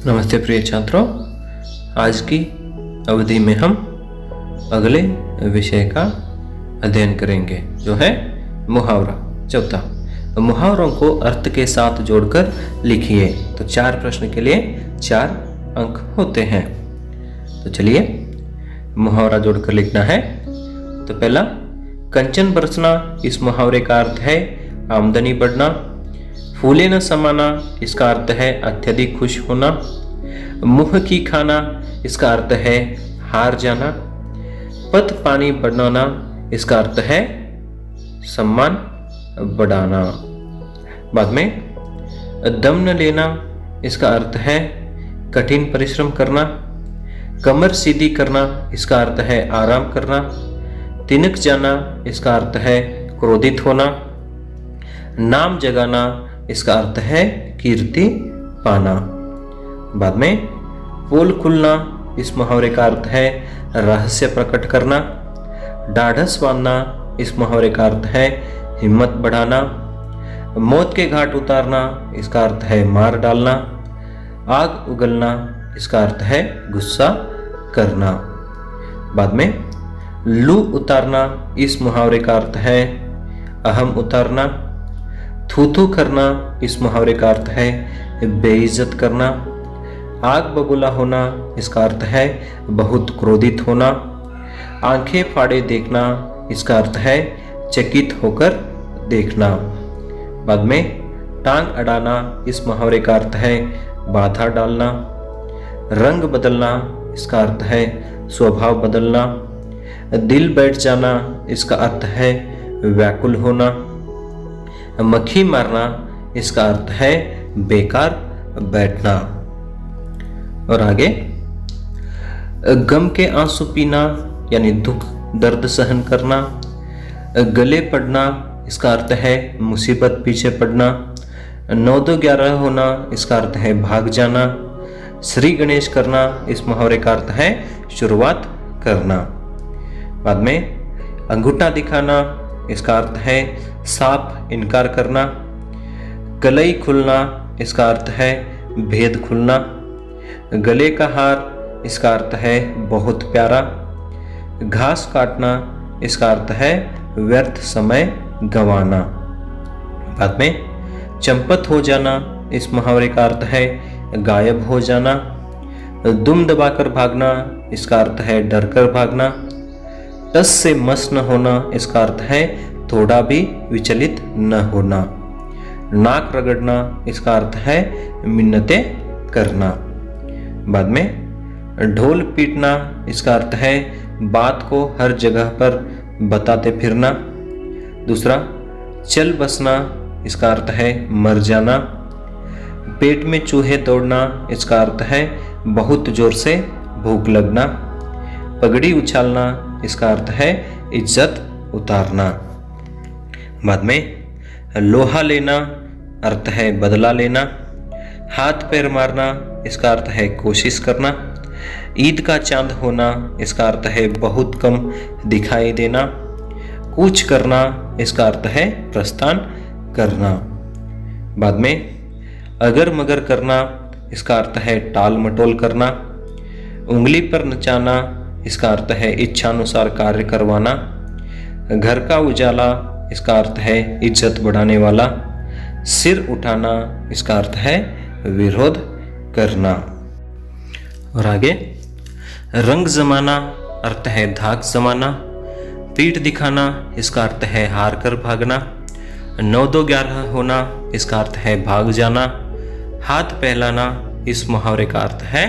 नमस्ते प्रिय छात्रों, आज की अवधि में हम अगले विषय का अध्ययन करेंगे जो है मुहावरा। चौथा, मुहावरों को अर्थ के साथ जोड़कर लिखिए। तो 4 प्रश्न के लिए 4 अंक होते हैं। तो चलिए मुहावरा जोड़कर लिखना है। तो पहला, कंचन बरसना, इस मुहावरे का अर्थ है आमदनी बढ़ना। फूले न समाना, इसका अर्थ है अत्यधिक खुश होना। मुंह की खाना, इसका अर्थ है हार जाना। पत पानी बढ़ाना, इसका अर्थ है सम्मान बढ़ाना। बाद में दम न लेना, इसका अर्थ है कठिन परिश्रम करना। कमर सीधी करना, इसका अर्थ है आराम करना। तिनक जाना, इसका अर्थ है क्रोधित होना। नाम जगाना, इसका अर्थ है कीर्ति पाना। बाद में पोल खुलना, इस मुहावरे का अर्थ है रहस्य प्रकट करना। ढाढ़स बांधना, इस मुहावरे का अर्थ है हिम्मत बढ़ाना। मौत के घाट उतारना, इसका अर्थ है मार डालना। आग उगलना, इसका अर्थ है गुस्सा करना। बाद में लू उतारना, इस मुहावरे का अर्थ है अहम उतारना। थू थू करना, इस मुहावरे का अर्थ है बेइज्जत करना। आग बबूला होना, इसका अर्थ है बहुत क्रोधित होना। आंखें फाड़े देखना, इसका अर्थ है चकित होकर देखना। बाद में टांग अड़ाना, इस मुहावरे का अर्थ है बाधा डालना। रंग बदलना, इसका अर्थ है स्वभाव बदलना। दिल बैठ जाना, इसका अर्थ है व्याकुल होना। मक्खी मारना, इसका अर्थ है बेकार बैठना। और आगे, गम के आंसू पीना यानी दुख दर्द सहन करना। गले पड़ना, इसका अर्थ है मुसीबत पीछे पड़ना। 9-2-11 होना, इसका अर्थ है भाग जाना। श्री गणेश करना, इस मुहावरे का अर्थ है शुरुआत करना। बाद में अंगूठा दिखाना, इसका अर्थ है साफ इनकार करना। कलई खुलना, इसका अर्थ है भेद खुलना। गले का हार, इसका अर्थ है बहुत प्यारा। घास काटना, इसका अर्थ है व्यर्थ समय गंवाना। बाद में चंपत हो जाना, इस मुहावरे का अर्थ है गायब हो जाना। दुम दबाकर भागना, इसका अर्थ है डर कर भागना। टस से मस न होना, इसका अर्थ है थोड़ा भी विचलित न होना। नाक रगड़ना, इसका अर्थ है मिन्नतें करना। बाद में ढोल पीटना, इसका अर्थ है बात को हर जगह पर बताते फिरना। दूसरा, चल बसना, इसका अर्थ है मर जाना। पेट में चूहे दौड़ना, इसका अर्थ है बहुत जोर से भूख लगना। पगड़ी उछालना, इसका अर्थ है इज्जत उतारना। बाद में लोहा लेना, अर्थ है बदला लेना। हाथ पैर मारना, इसका अर्थ है कोशिश करना। ईद का चांद होना, इसका अर्थ है बहुत कम दिखाई देना। कूच करना, इसका अर्थ है प्रस्थान करना। बाद में अगर मगर करना, इसका अर्थ है टाल मटोल करना। उंगली पर नचाना, इसका अर्थ है इच्छानुसार कार्य करवाना। घर का उजाला, इसका अर्थ है इज्जत बढ़ाने वाला। सिर उठाना, इसका अर्थ है विरोध करना। और आगे, रंग जमाना, अर्थ है धाक जमाना। पीठ दिखाना, इसका अर्थ है हार कर भागना। 9-2-11 होना, इसका अर्थ है भाग जाना। हाथ फैलाना, इस मुहावरे का अर्थ है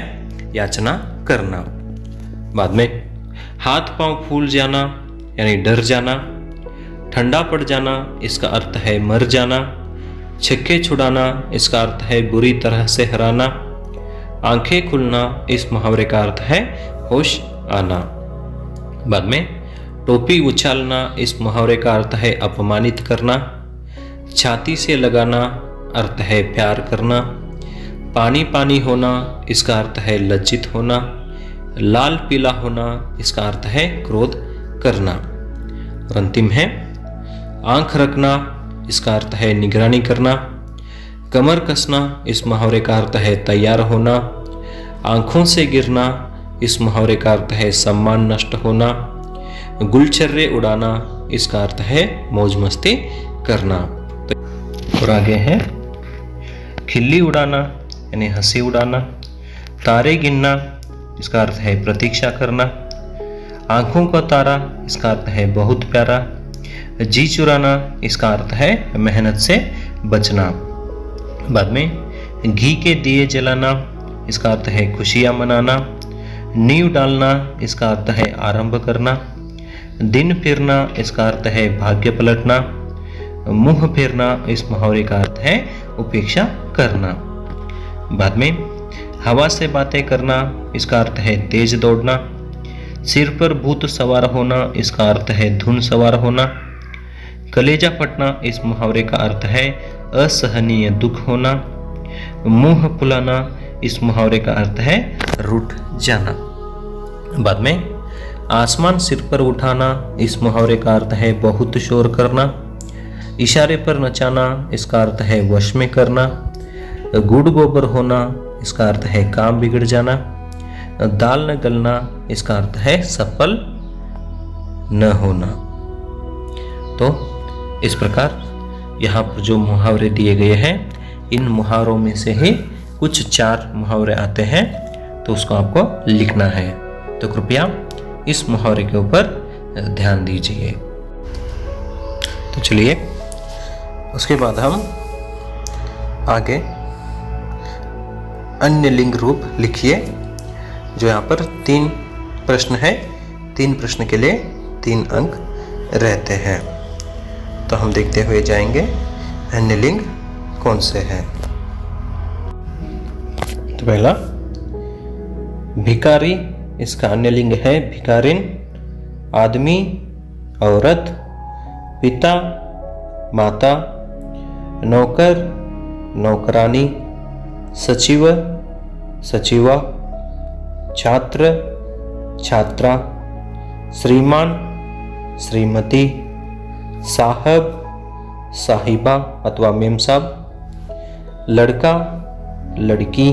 याचना करना। बाद में हाथ पांव फूल जाना यानी डर जाना। ठंडा पड़ जाना, इसका अर्थ है मर जाना। छक्के छुड़ाना, इसका अर्थ है बुरी तरह से हराना। आंखें खुलना, इस मुहावरे का अर्थ है होश आना। बाद में टोपी उछालना, इस मुहावरे का अर्थ है अपमानित करना। छाती से लगाना, अर्थ है प्यार करना। पानी पानी होना, इसका अर्थ है लज्जित होना। लाल पीला होना, इसका अर्थ है क्रोध करना। और अंतिम है आंख रखना, इसका अर्थ है निगरानी करना। कमर कसना, इस मुहावरे का अर्थ है तैयार होना। आंखों से गिरना, इस मुहावरे का अर्थ है सम्मान नष्ट होना। गुलछर्रे उड़ाना, इसका अर्थ है मौज मस्ती करना। और आगे है खिल्ली उड़ाना यानी हंसी उड़ाना। तारे गिनना, इसका अर्थ है प्रतीक्षा करना। आंखों का तारा, इसका अर्थ है बहुत प्यारा। जी चुराना, इसका अर्थ है मेहनत से बचना। बाद में घी के दिए जलाना, इसका अर्थ है खुशियां मनाना। नींव डालना, इसका अर्थ है आरंभ करना। दिन फिरना, इसका अर्थ है भाग्य पलटना। मुंह फेरना, इस मुहावरे का अर्थ है उपेक्षा करना। बाद में हवा से बातें करना, इसका अर्थ है तेज दौड़ना। सिर पर भूत सवार होना, इसका अर्थ है धुन सवार होना। कलेजा फटना, इस मुहावरे का अर्थ है असहनीय दुख होना। मुंह फुलाना, इस मुहावरे का अर्थ है रूठ जाना। बाद में आसमान सिर पर उठाना, इस मुहावरे का अर्थ है बहुत शोर करना। इशारे पर नचाना, इसका अर्थ है वश में करना। गुड़ गोबर होना, इसका अर्थ है काम बिगड़ जाना। दाल न गलना, इसका अर्थ है सफल न होना। तो इस प्रकार यहाँ पर जो मुहावरे दिए गए हैं, इन मुहावरों में से ही कुछ 4 मुहावरे आते हैं, तो उसको आपको लिखना है। तो कृपया इस मुहावरे के ऊपर ध्यान दीजिए। तो चलिए उसके बाद हम आगे अन्य लिंग रूप लिखिए। जो यहाँ पर 3 प्रश्न है, 3 प्रश्न के लिए 3 अंक रहते हैं। तो हम देखते हुए जाएंगे अन्य लिंग कौन से हैं। तो पहला भिखारी, इसका अन्य लिंग है भिखारिन। आदमी, औरत, पिता, माता, नौकर, नौकरानी, सचिव, सचिवा, छात्र, छात्रा, श्रीमान, श्रीमती, साहब, साहिबा अथवा मेम साहब, लड़का, लड़की,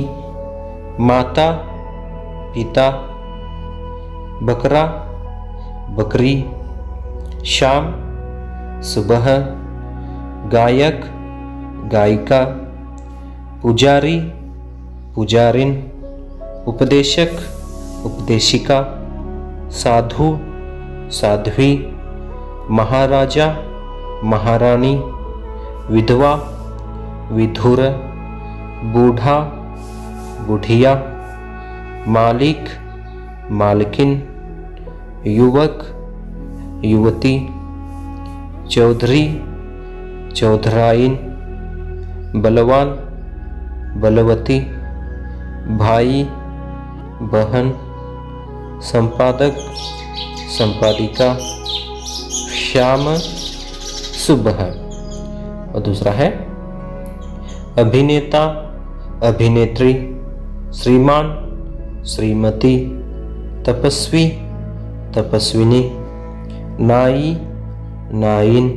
माता, पिता, बकरा, बकरी, शाम, सुबह, गायक, गायिका, पुजारी, पुजारिन, उपदेशक, उपदेशिका, साधु, साध्वी, महाराजा, महारानी, विधवा, विधुर, बूढ़ा, बुढ़िया, मालिक, मालकिन, युवक, युवती, चौधरी, चौधराइन, बलवान, बलवती, भाई, बहन, संपादक, संपादिका, श्याम, सुबह। और दूसरा है अभिनेता, अभिनेत्री, श्रीमान, श्रीमती, तपस्वी, तपस्विनी, नाई, नाइन,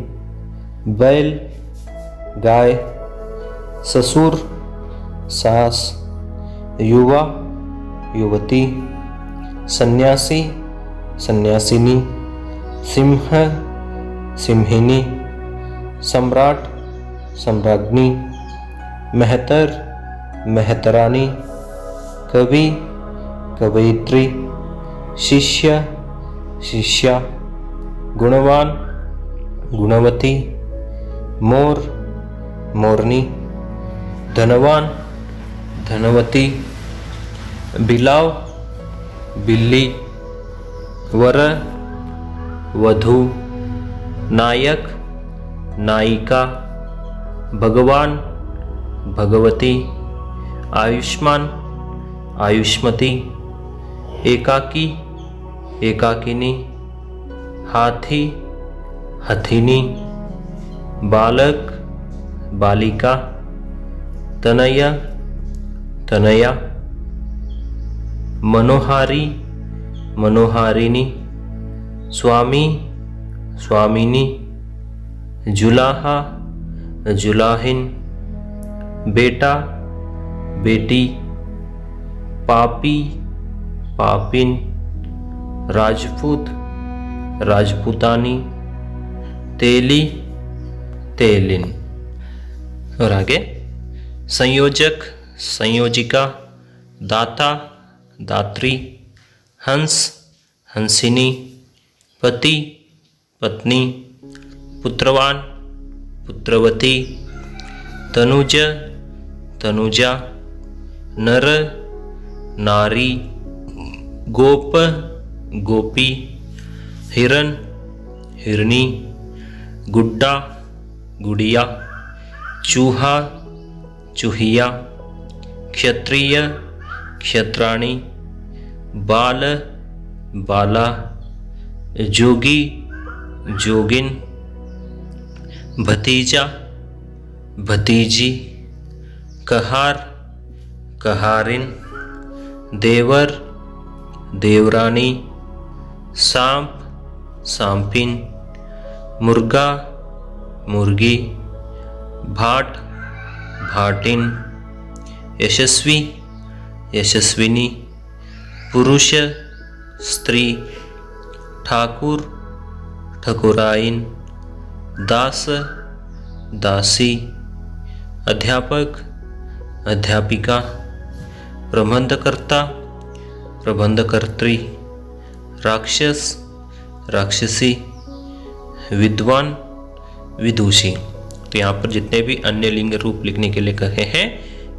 बैल, गाय, ससुर, सास, युवा, युवती, सन्यासी, सन्यासिनी, सिंह, सिंहिनी, सम्राट, सम्राज्ञी, मेहतर, मेहतरानी, कवि, कवयित्री, शिष्य, शिष्या, गुणवान, गुणवती, मोर, मोरनी, धनवान, धनवती, बिलाव, बिल्ली, वर, वधू, नायक, नायिका, भगवान, भगवती, आयुष्मान, आयुष्मती, एकाकी, एकाकिनी, हाथी, हथिनी, बालक, बालिका, तनया, तनया, मनोहारी, मनोहारिणी, स्वामी, स्वामिनी, जुलाहा, जुलाहिन, बेटा, बेटी, पापी, पापिन, राजपूत, राजपूतानी, तेली, तेलिन। और आगे संयोजक, संयोजिका, दाता, दात्री, हंस, हंसिनी, पति, पत्नी, पुत्रवान, पुत्रवती, तनुज, तनुजा, नर, नारी, गोप, गोपी, हिरन, हिरनी, गुड्डा, गुड़िया, चूहा, चूहिया, क्षत्रिय, क्षत्राणी, बाल, बाला, जोगी, जोगिन, भतीजा, भतीजी, कहार, कहारिन, देवर, देवरानी, सांप, सांपिन, मुर्गा, मुर्गी, भाट, भाटिन, यशस्वी, यशस्विनी, पुरुष, स्त्री, ठाकुर, ठकुराइन, दास, दासी, अध्यापक, अध्यापिका, प्रबंधकर्ता, प्रबंधकर्त्री, राक्षस, राक्षसी, विद्वान, विदुषी। तो यहाँ पर जितने भी अन्य लिंग रूप लिखने के लिए कहे हैं,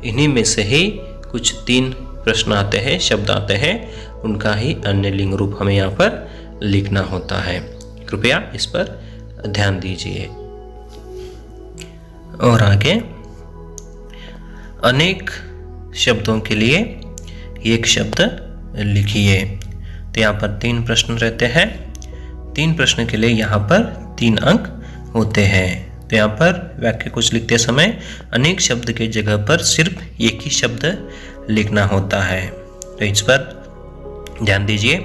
इन्हीं में से ही कुछ 3 प्रश्न आते हैं, शब्द आते हैं, उनका ही अन्य लिंग रूप हमें यहाँ पर लिखना होता है। कृपया इस पर ध्यान दीजिए। और आगे अनेक शब्दों के लिए एक शब्द लिखिए। तो यहाँ पर 3 प्रश्न रहते हैं। 3 प्रश्न के लिए यहाँ पर 3 अंक होते हैं। तो यहाँ पर वाक्य कुछ लिखते समय अनेक शब्द के जगह पर सिर्फ एक ही शब्द लिखना होता है। तो इस पर ध्यान दीजिए।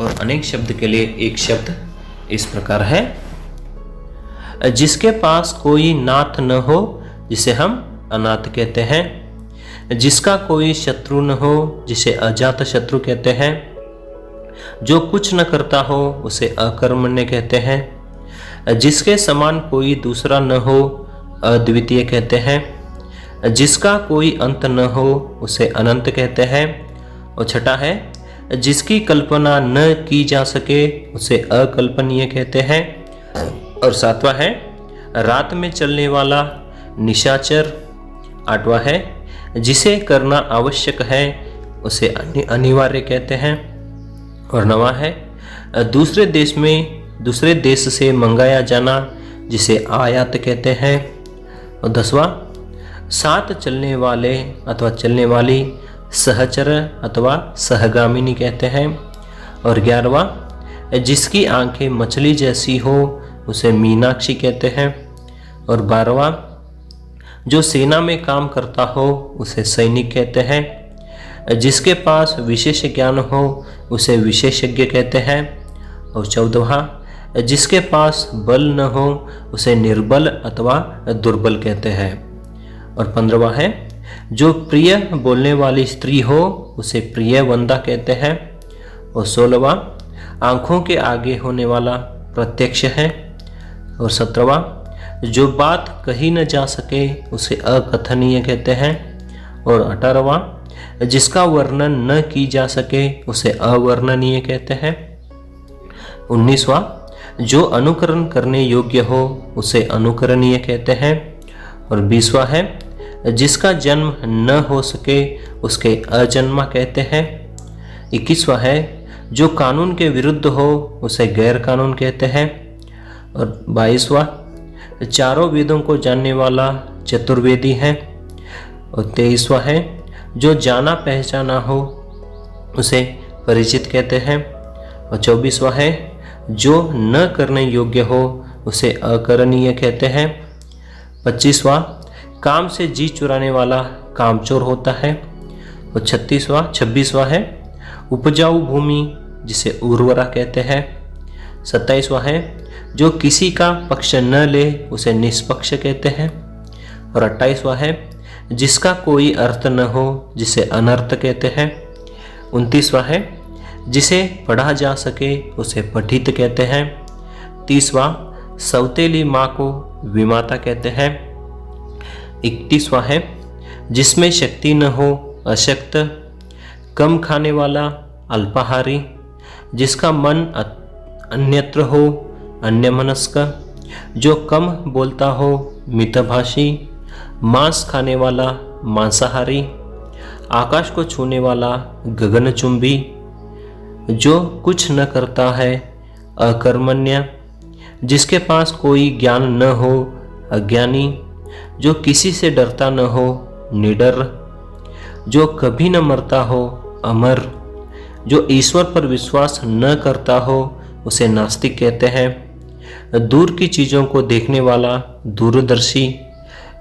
और अनेक शब्द के लिए एक शब्द इस प्रकार है, जिसके पास कोई नाथ न हो जिसे हम अनाथ कहते हैं, जिसका कोई शत्रु न हो जिसे अजात शत्रु कहते हैं, जो कुछ न करता हो उसे अकर्मण्य कहते हैं, जिसके समान कोई दूसरा न हो अद्वितीय कहते हैं, जिसका कोई अंत न हो उसे अनंत कहते हैं। और छठा है, जिसकी कल्पना न की जा सके उसे अकल्पनीय कहते हैं। और 7वां है, रात में चलने वाला निशाचर। 8वां है, जिसे करना आवश्यक है उसे अनिवार्य कहते हैं। और 9वां है, दूसरे देश से मंगाया जाना जिसे आयात कहते हैं। और 10वां, साथ चलने वाले अथवा चलने वाली सहचर अथवा सहगामिनी कहते हैं। और 11वां, जिसकी आंखें मछली जैसी हो उसे मीनाक्षी कहते हैं। और 12वां, जो सेना में काम करता हो उसे सैनिक कहते हैं। जिसके पास विशेष ज्ञान हो उसे विशेषज्ञ कहते हैं। और 14वां, जिसके पास बल न हो उसे निर्बल अथवा दुर्बल कहते हैं। और 15वां है, जो प्रिय बोलने वाली स्त्री हो उसे प्रिय वंदा कहते हैं। और 16वां, आंखों के आगे होने वाला प्रत्यक्ष है। और 17वां, जो बात कही न जा सके उसे अकथनीय कहते हैं। और 18वां, जिसका वर्णन न की जा सके उसे अवर्णनीय कहते हैं। 19वां, जो अनुकरण करने योग्य हो उसे अनुकरणीय कहते हैं। और 20वां है, जिसका जन्म न हो सके उसके अजन्मा कहते हैं। 21वां है, जो कानून के विरुद्ध हो उसे गैर कानून कहते हैं। और 22वां, चारों वेदों को जानने वाला चतुर्वेदी है। और 23वां है, जो जाना पहचाना हो उसे परिचित कहते हैं। और 24वां है, जो न करने योग्य हो उसे अकरणीय कहते हैं। 25वां, काम से जी चुराने वाला कामचोर होता है। और 26वां है, उपजाऊ भूमि जिसे उर्वरा कहते हैं। 27वां है, जो किसी का पक्ष न ले उसे निष्पक्ष कहते हैं। और 28वां है, जिसका कोई अर्थ न हो जिसे अनर्थ कहते हैं। 29वां है जिसे पढ़ा जा सके उसे पठित कहते हैं। 30वां सौतेली माँ को विमाता कहते हैं। 31वां है जिसमें शक्ति न हो अशक्त, कम खाने वाला अल्पाहारी, जिसका मन अन्यत्र हो अन्यमनस्क, जो कम बोलता हो मितभाषी, मांस खाने वाला मांसाहारी, आकाश को छूने वाला गगनचुंबी, जो कुछ न करता है अकर्मण्य, जिसके पास कोई ज्ञान न हो अज्ञानी, जो किसी से डरता न हो निडर, जो कभी न मरता हो अमर, जो ईश्वर पर विश्वास न करता हो उसे नास्तिक कहते हैं। दूर की चीज़ों को देखने वाला दूरदर्शी,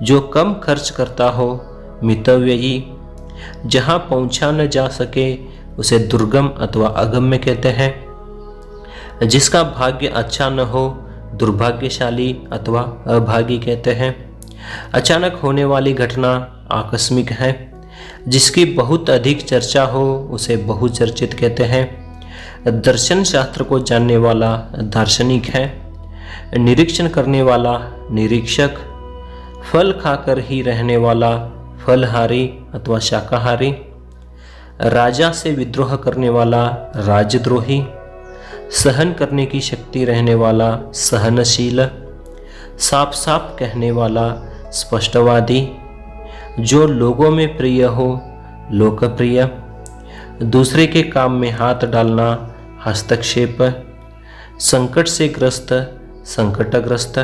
जो कम खर्च करता हो मितव्ययी, जहाँ पहुँचा न जा सके उसे दुर्गम अथवा अगम्य कहते हैं। जिसका भाग्य अच्छा न हो दुर्भाग्यशाली अथवा अभागी कहते हैं। अचानक होने वाली घटना आकस्मिक है। जिसकी बहुत अधिक चर्चा हो उसे बहुचर्चित कहते हैं। दर्शन शास्त्र को जानने वाला दार्शनिक है। निरीक्षण करने वाला निरीक्षक, फल खाकर ही रहने वाला फलहारी अथवा शाकाहारी, राजा से विद्रोह करने वाला राजद्रोही, सहन करने की शक्ति रहने वाला सहनशील, साफ साफ कहने वाला स्पष्टवादी, जो लोगों में प्रिय हो लोकप्रिय, दूसरे के काम में हाथ डालना हस्तक्षेप, संकट से ग्रस्त संकटग्रस्त,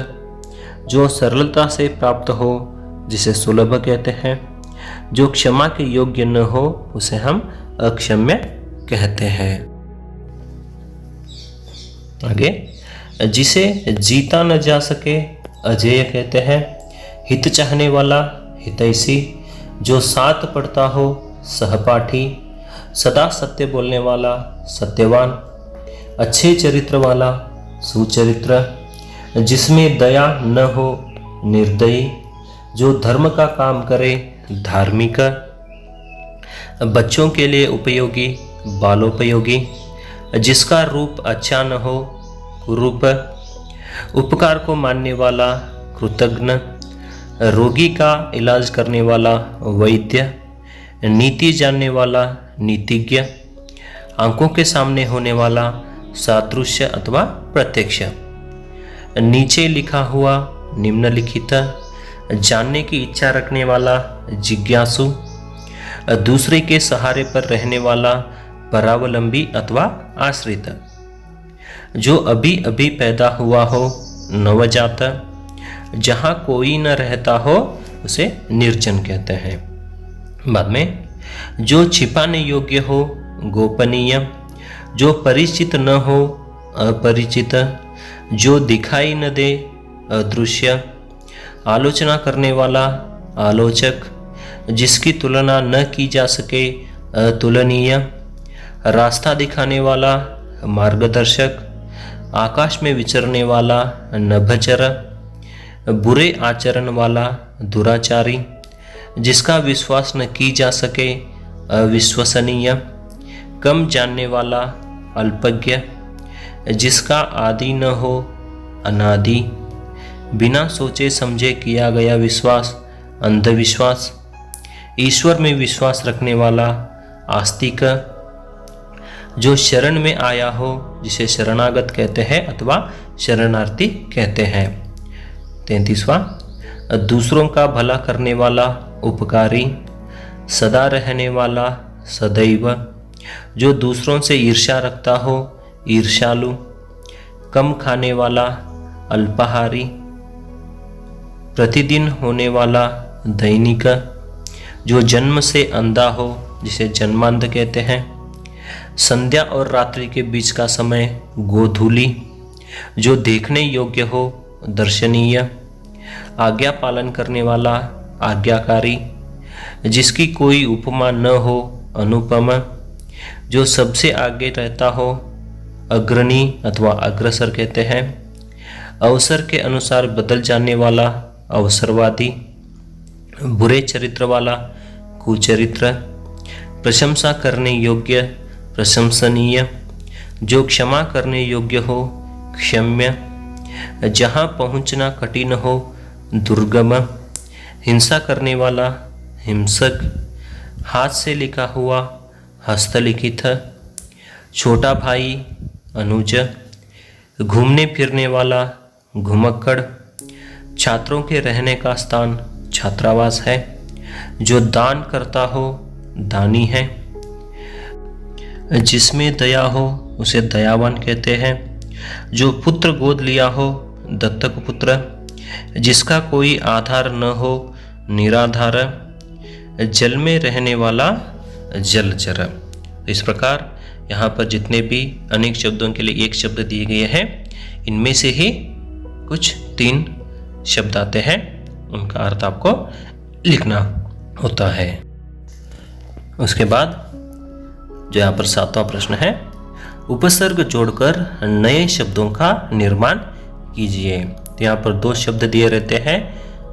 जो सरलता से प्राप्त हो जिसे सुलभ कहते हैं, जो क्षमा के योग्य न हो उसे हम अक्षम्य कहते हैं। आगे, जिसे जीता न जा सके अजेय कहते हैं। हित चाहने वाला हितैषी, जो साथ पढ़ता हो सहपाठी, सदा सत्य बोलने वाला सत्यवान, अच्छे चरित्र वाला सुचरित्र, जिसमें दया न हो निर्दयी, जो धर्म का काम करे धार्मिक, बच्चों के लिए उपयोगी बालोपयोगी, जिसका रूप अच्छा न हो कुरूप, उपकार को मानने वाला कृतघ्न, रोगी का इलाज करने वाला वैद्य, नीति जानने वाला नीतिज्ञ, आंखों के सामने होने वाला सादृश्य अथवा प्रत्यक्ष, नीचे लिखा हुआ निम्नलिखित, जानने की इच्छा रखने वाला जिज्ञासु, दूसरे के सहारे पर रहने वाला परावलंबी अथवा आश्रित, जो अभी अभी पैदा हुआ हो नवजात, जहाँ कोई न रहता हो उसे निर्जन कहते हैं। बाद में, जो छिपाने योग्य हो गोपनीय, जो परिचित न हो अपरिचित, जो दिखाई न दे अदृश्य, आलोचना करने वाला आलोचक, जिसकी तुलना न की जा सके अतुलनीय, रास्ता दिखाने वाला मार्गदर्शक, आकाश में विचरने वाला नभचर, बुरे आचरण वाला दुराचारी, जिसका विश्वास न की जा सके अविश्वसनीय, कम जानने वाला अल्पज्ञ, जिसका आदि न हो अनादि, बिना सोचे समझे किया गया विश्वास अंधविश्वास, ईश्वर में विश्वास रखने वाला आस्तिक, जो शरण में आया हो जिसे शरणागत कहते हैं अथवा शरणार्थी कहते हैं। 33वां, दूसरों का भला करने वाला उपकारी, सदा रहने वाला सदैव, जो दूसरों से ईर्ष्या रखता हो ईर्ष्यालु, कम खाने वाला अल्पाहारी, प्रतिदिन होने वाला दैनिक, जो जन्म से अंधा हो जिसे जन्मांध कहते हैं। संध्या और रात्रि के बीच का समय गोधूली, जो देखने योग्य हो दर्शनीय, आज्ञा पालन करने वाला आज्ञाकारी, जिसकी कोई उपमा न हो अनुपम, जो सबसे आगे रहता हो अग्रणी अथवा अग्रसर कहते हैं। अवसर के अनुसार बदल जाने वाला अवसरवादी, बुरे चरित्र वाला कुचरित्र, प्रशंसा करने योग्य प्रशंसनीय, जो क्षमा करने योग्य हो क्षम्य, जहाँ पहुँचना कठिन हो दुर्गम, हिंसा करने वाला हिंसक, हाथ से लिखा हुआ हस्तलिखित, छोटा भाई अनुज, घूमने फिरने वाला घुमक्कड़, छात्रों के रहने का स्थान छात्रावास है, जो दान करता हो दानी है, जिसमें दया हो उसे दयावान कहते हैं, जो पुत्र गोद लिया हो दत्तक पुत्र, जिसका कोई आधार न हो निराधार, जल में रहने वाला जलचर। इस प्रकार यहाँ पर जितने भी अनेक शब्दों के लिए एक शब्द दिए गए हैं, इनमें से ही कुछ 3 शब्द आते हैं, उनका अर्थ आपको लिखना होता है। उसके बाद जो यहाँ पर 7वां प्रश्न है, उपसर्ग जोड़कर नए शब्दों का निर्माण कीजिए। तो यहाँ पर 2 शब्द दिए रहते हैं,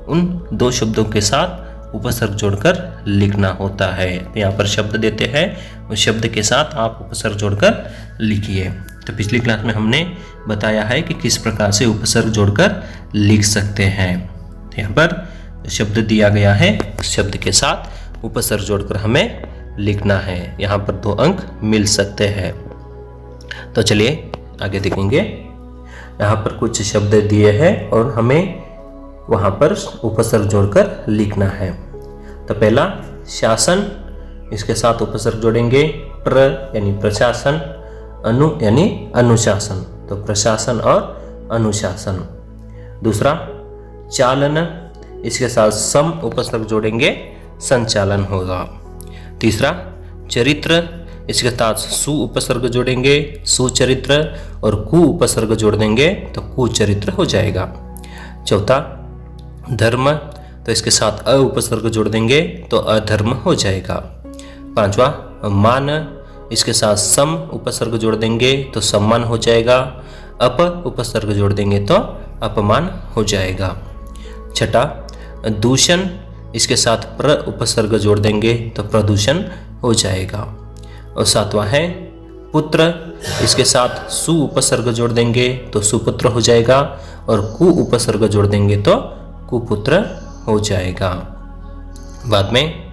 उन 2 शब्दों के साथ उपसर्ग जोड़कर लिखना होता है। तो यहाँ पर शब्द देते हैं, उस शब्द के साथ आप उपसर्ग जोड़कर लिखिए। तो पिछली क्लास में हमने बताया है कि किस प्रकार से उपसर्ग जोड़कर लिख सकते हैं। तो यहाँ पर शब्द दिया गया है, उस शब्द के साथ उपसर्ग जोड़कर हमें लिखना है। यहाँ पर 2 अंक मिल सकते हैं। तो चलिए आगे देखेंगे। यहाँ पर कुछ शब्द दिए हैं और हमें वहाँ पर उपसर्ग जोड़कर लिखना है। तो पहला शासन, इसके साथ उपसर्ग जोड़ेंगे प्र यानी प्रशासन, अनु यानी अनुशासन, तो प्रशासन और अनुशासन। दूसरा चालन, इसके साथ सम उपसर्ग जोड़ेंगे संचालन होगा। तीसरा चरित्र, इसके साथ सु उपसर्ग जोड़ेंगे सुचरित्र, और कु उपसर्ग जोड़ देंगे तो कुचरित्र हो जाएगा। चौथा धर्म, तो इसके साथ अ उपसर्ग जोड़ देंगे तो अधर्म हो जाएगा। 5वां मान, इसके साथ सम उपसर्ग जोड़ देंगे तो सम्मान हो जाएगा। अप उपसर्ग जोड़ देंगे तो अपमान हो जाएगा। 6ठा दूषण, इसके साथ प्र उपसर्ग जोड़ देंगे तो प्रदूषण हो जाएगा। और 7वां है पुत्र, इसके साथ सु उपसर्ग जोड़ देंगे तो सुपुत्र हो जाएगा, और कु उपसर्ग जोड़ देंगे तो कुपुत्र हो जाएगा। बाद में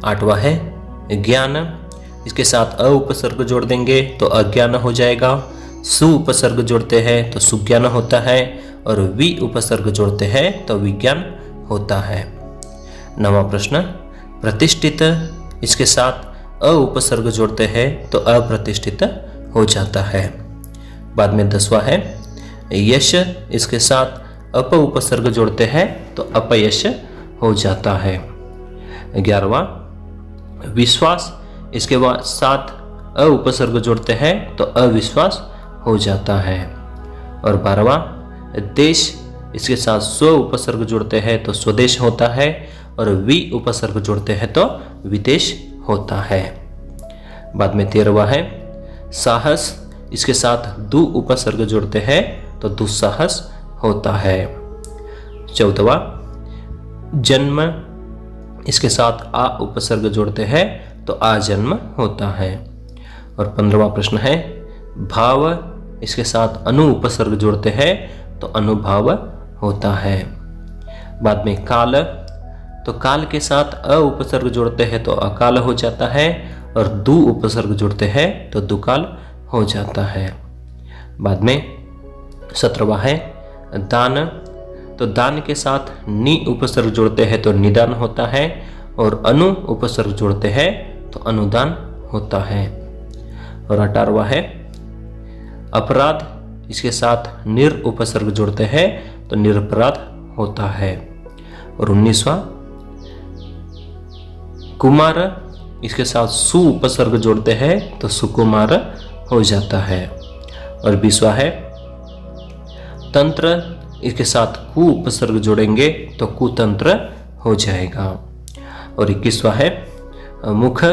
8वां है ज्ञान, इसके साथ अ उपसर्ग जोड़ देंगे तो अज्ञान हो जाएगा। सु उपसर्ग जोड़ते हैं तो सुज्ञान होता है, और वि उपसर्ग जोड़ते हैं तो विज्ञान होता है। 9वां प्रश्न प्रतिष्ठित, इसके साथ अ उपसर्ग जोड़ते हैं तो अप्रतिष्ठित हो जाता है। बाद में 10वां है यश, इसके साथ अप उपसर्ग जोड़ते हैं तो अपयश हो जाता है। 11वां विश्वास, इसके साथ अ उपसर्ग जोड़ते हैं तो अविश्वास हो जाता है। और 12वां देश, इसके साथ स्व उपसर्ग जोड़ते हैं तो स्वदेश होता है, और वि उपसर्ग जोड़ते हैं तो विदेश होता है। बाद में 13वां है साहस, इसके साथ दु उपसर्ग जोड़ते हैं तो दुस्साहस होता है। 14वां जन्म, इसके साथ आ उपसर्ग जोड़ते हैं तो आजन्म होता है। और 15वां प्रश्न है भाव, इसके साथ अनु उपसर्ग जोड़ते हैं तो अनुभाव होता है। बाद में काल, तो काल के साथ अ उपसर्ग जोड़ते हैं तो अकाल हो जाता है, और दु उपसर्ग जोड़ते हैं तो दुकाल हो जाता है। बाद में 17वां है दान, तो दान के साथ नि उपसर्ग जोड़ते हैं तो निदान होता है, और अनु उपसर्ग जोड़ते हैं तो अनुदान होता है। और 18वां है अपराध, इसके साथ निर उपसर्ग जोड़ते हैं तो निरपराध होता है। और 19वां कुमार, इसके साथ सु उपसर्ग जोड़ते हैं तो सुकुमार हो जाता है। और 20वां है तंत्र, इसके साथ कु उपसर्ग जोड़ेंगे तो कुतंत्र हो जाएगा। और 21वां है मुख,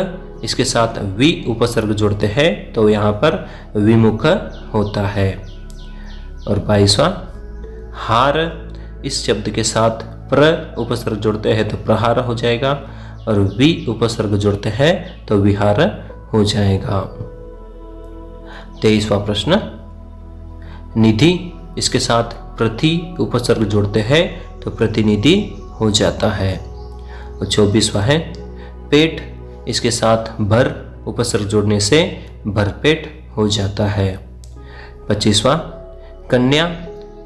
इसके साथ वि उपसर्ग जोड़ते हैं तो यहाँ पर विमुख होता है। और 22वां हार, इस शब्द के साथ प्र उपसर्ग जोड़ते हैं तो प्रहार हो जाएगा, और वि उपसर्ग जोड़ते हैं तो विहार हो जाएगा। 23वां प्रश्न, निधि इसके साथ प्रति उपसर्ग जोड़ते हैं तो प्रतिनिधि हो जाता है। और 24वां है, पेट इसके साथ भर उपसर्ग जोड़ने से भरपेट हो जाता है। 25वां, कन्या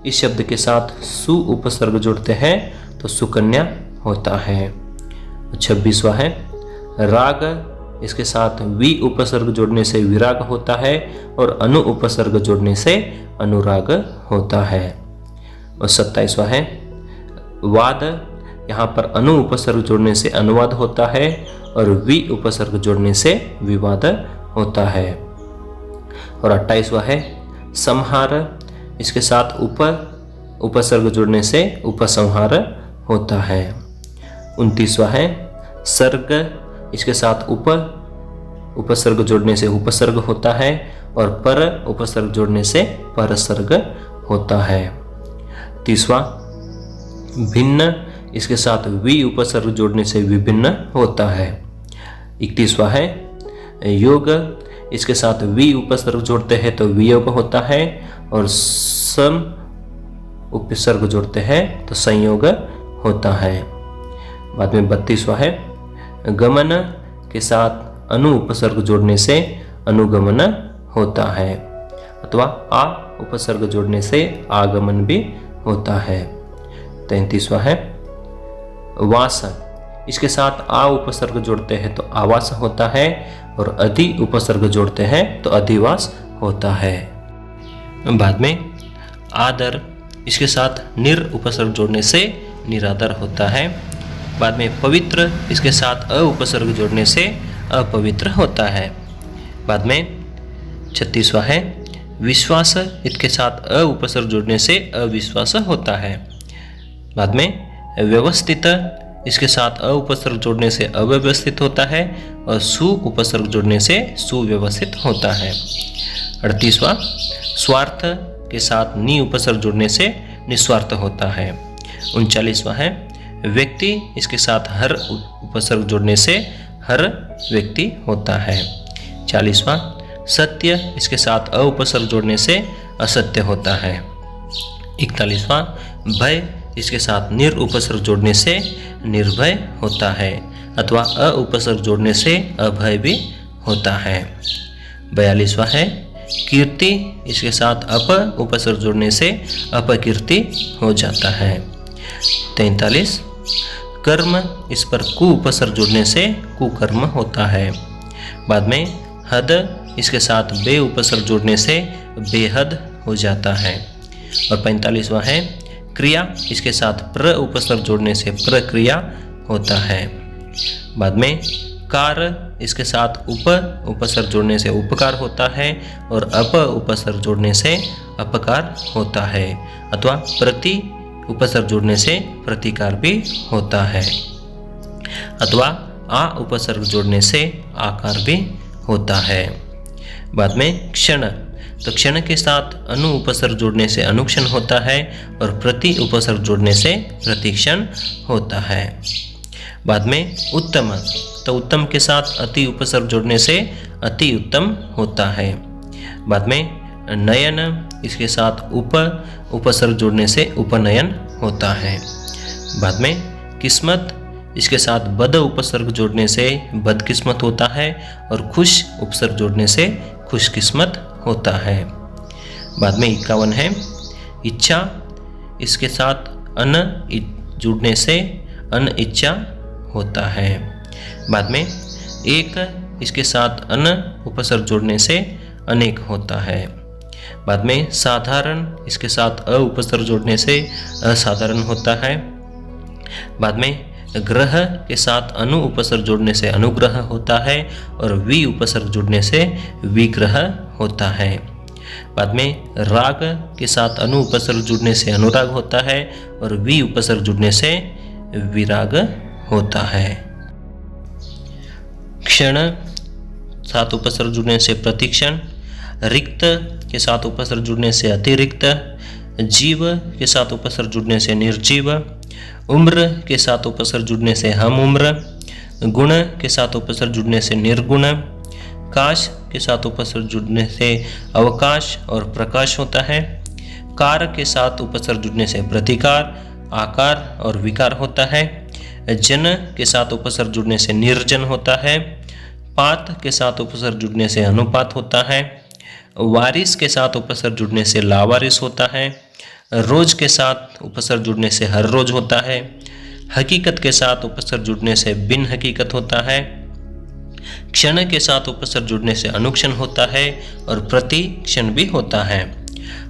इस शब्द के साथ सु उपसर्ग जोड़ते हैं तो सुकन्या होता है। 26वां है, राग इसके साथ वी उपसर्ग जोड़ने से विराग होता है और अनु उपसर्ग जोड़ने से अनुराग होता है। और 27वां है, वाद यहाँ पर अनु उपसर्ग जोड़ने से अनुवाद होता है और वी उपसर्ग जोड़ने से विवाद होता है। और 28वां है, संहार इसके साथ उपसर्ग जोड़ने से उपसंहार होता है। 29वां है, सर्ग इसके साथ उपसर्ग जोड़ने से उपसर्ग होता है और पर उपसर्ग जोड़ने से परसर्ग होता है। 30वां, भिन्न इसके साथ वी उपसर्ग जोड़ने से विभिन्न होता है। 31वां है, योग इसके साथ वी उपसर्ग जोड़ते हैं तो वियोग होता है और सम उपसर्ग जोड़ते हैं तो संयोग होता है। बाद में 32वां है, गमन के साथ अनु उपसर्ग जोड़ने से अनुगमन होता है अथवा आ उपसर्ग जोड़ने से आगमन भी होता है। 33वां है, वास इसके साथ आ उपसर्ग जोड़ते हैं तो आवास होता है और अधि उपसर्ग जोड़ते हैं तो अधिवास होता है। बाद में आदर इसके साथ निर उपसर्ग जोड़ने से निरादर होता है। बाद में पवित्र इसके साथ अ उपसर्ग जोड़ने से अपवित्र होता है। बाद में 36वां है, विश्वास इसके साथ अ उपसर्ग जोड़ने से अविश्वास होता है। बाद में व्यवस्थित इसके साथ अ उपसर्ग जोड़ने से अव्यवस्थित होता है और सु उपसर्ग जोड़ने से सुव्यवस्थित होता है। 38वां, स्वार्थ के साथ नि उपसर्ग जोड़ने से निस्वार्थ होता है। 39वां है, व्यक्ति इसके साथ हर उपसर्ग जोड़ने से हर व्यक्ति होता है। 40वां, सत्य इसके साथ अ उपसर्ग जोड़ने से असत्य होता है। 41वां, भय इसके साथ निर उपसर्ग जोड़ने से निर्भय होता है अथवा अ उपसर्ग जोड़ने से अभय भी होता है। 42वां है, कीर्ति इसके साथ अप उपसर्ग जोड़ने से अपकीर्ति हो जाता है। 43, कर्म इस पर कु उपसर्ग जोड़ने से कुकर्म होता है। बाद में हद इसके साथ बे उपसर्ग जोड़ने से बेहद हो जाता है। और 45वां है, क्रिया इसके साथ प्र उपसर्ग जोड़ने से प्रक्रिया होता है। बाद में कार इसके साथ उपसर्ग जोड़ने से उपकार होता है और अप उपसर्ग जोड़ने से अपकार होता है अथवा प्रति उपसर्ग जोड़ने से प्रतिकार भी होता है अथवा आ उपसर्ग जोड़ने से आकार भी होता है। बाद में क्षण, तो क्षण के साथ अनु उपसर्ग जोड़ने से अनुक्षण होता है और प्रति उपसर्ग जोड़ने से प्रतिक्षण होता है। बाद में उत्तम, तो उत्तम के साथ अति उपसर्ग जोड़ने से अति उत्तम होता है। बाद में नयन इसके साथ उपसर्ग जोड़ने से उपनयन होता है। बाद में किस्मत इसके साथ बद उपसर्ग जोड़ने से बदकिस्मत होता है और खुश उपसर्ग जोड़ने से खुशकिस्मत होता है। बाद में 51 है, इच्छा इसके साथ अन जुड़ने से अन इच्छा होता है। बाद में एक इसके साथ अन उपसर्ग जोड़ने से अनेक होता है। बाद में साधारण इसके साथ अ उपसर्ग जोड़ने से असाधारण होता है। बाद में ग्रह के साथ अनु उपसर्ग जोड़ने से अनुग्रह होता है और वी उपसर्ग जोड़ने से विग्रह होता है। बाद में राग के साथ अनु उपसर्ग जुड़ने से अनुराग होता है और वी उपसर्ग जुड़ने से विराग होता है। क्षण साथ उपसर्ग जुड़ने से प्रतिक्षण, रिक्त के साथ उपसर्ग जुड़ने से अतिरिक्त, जीव के साथ उपसर्ग जुड़ने से निर्जीव, उम्र के साथ उपसर्ग जुड़ने से हम उम्र, गुण के साथ उपसर्ग जुड़ने से निर्गुण, काश के साथ उपसर्ग जुड़ने से अवकाश और प्रकाश होता है। कार के साथ उपसर्ग जुड़ने से प्रतिकार, आकार और विकार होता है। जन के साथ उपसर्ग जुड़ने से निर्जन होता है। पात के साथ उपसर्ग जुड़ने से अनुपात होता है। वारिस के साथ उपसर्ग जुड़ने से लावारिस होता है। रोज के साथ उपसर्ग जुड़ने से हर रोज होता है। हकीकत के साथ उपसर्ग जुड़ने से बिन हकीकत होता है। क्षण के साथ उपसर्ग जुड़ने से अनुक्षण होता है और प्रति क्षण भी होता है।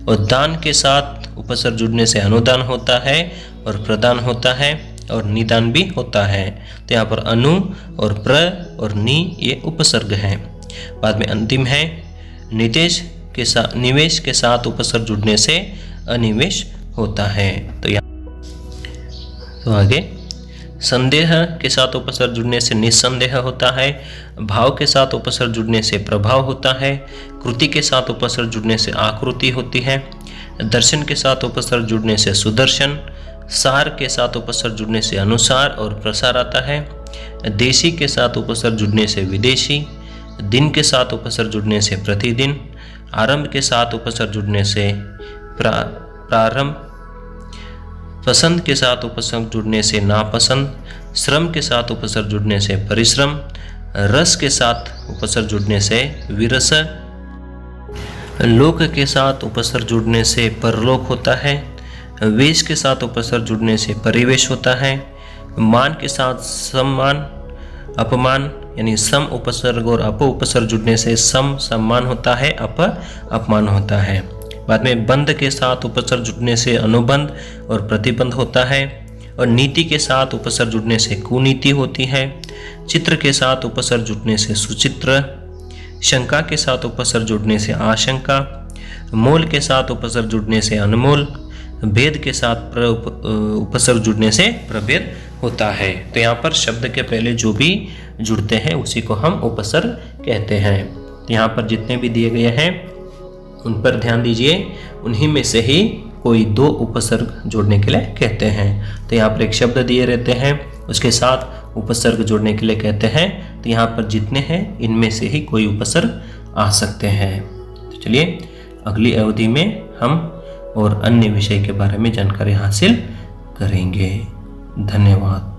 और दान के साथ उपसर्ग जुड़ने से अनुदान होता है और प्रदान होता है और निदान भी होता है। तो यहाँ पर अनु और प्र और नि ये उपसर्ग हैं। बाद में अंतिम है निवेश के साथ उपसर्ग जुड़ने से अनिवेश होता है। तो आगे संदेह के साथ उपसर्ग जुड़ने से निस्संदेह होता है। भाव के साथ उपसर्ग जुड़ने से प्रभाव होता है। कृति के साथ उपसर्ग जुड़ने से आकृति होती है। दर्शन के साथ उपसर्ग जुड़ने से सुदर्शन। सार के साथ उपसर्ग जुड़ने से अनुसार और प्रसार आता है। देशी के साथ उपसर्ग जुड़ने से विदेशी। दिन के साथ उपसर्ग जुड़ने से प्रतिदिन। आरंभ के साथ उपसर्ग जुड़ने से प्रारंभ। पसंद के साथ उपसर्ग जुड़ने से नापसंद। श्रम के साथ उपसर्ग जुड़ने से परिश्रम। रस के साथ उपसर्ग जुड़ने से विरस। लोक के साथ उपसर्ग जुड़ने से परलोक होता है। वेश के साथ उपसर्ग जुड़ने से परिवेश होता है। मान के साथ सम्मान अपमान यानी सम उपसर्ग और अप उपसर्ग जुड़ने से सम सम्मान होता है, अप अपमान होता है। बाद में बंध के साथ उपसर्ग जुड़ने से अनुबंध और प्रतिबंध होता है। और नीति के साथ उपसर्ग जुड़ने से कुनीति होती है। चित्र के साथ उपसर्ग जुड़ने से सुचित्र। शंका के साथ उपसर्ग जुड़ने से आशंका। मोल के साथ उपसर्ग जुड़ने से अनमोल। भेद के साथ उपसर्ग जुड़ने से प्रभेद होता है। तो यहाँ पर शब्द के पहले जो भी जुड़ते हैं उसी को हम उपसर्ग कहते हैं। तो यहाँ पर जितने भी दिए गए हैं उन पर ध्यान दीजिए, उन्हीं में से ही कोई दो उपसर्ग जोड़ने के लिए कहते हैं। तो यहाँ पर एक शब्द दिए रहते हैं, उसके साथ उपसर्ग जोड़ने के लिए कहते हैं। तो यहाँ पर जितने हैं इनमें से ही कोई उपसर्ग आ सकते हैं। तो चलिए अगली अवधि में हम और अन्य विषय के बारे में जानकारी हासिल करेंगे। धन्यवाद।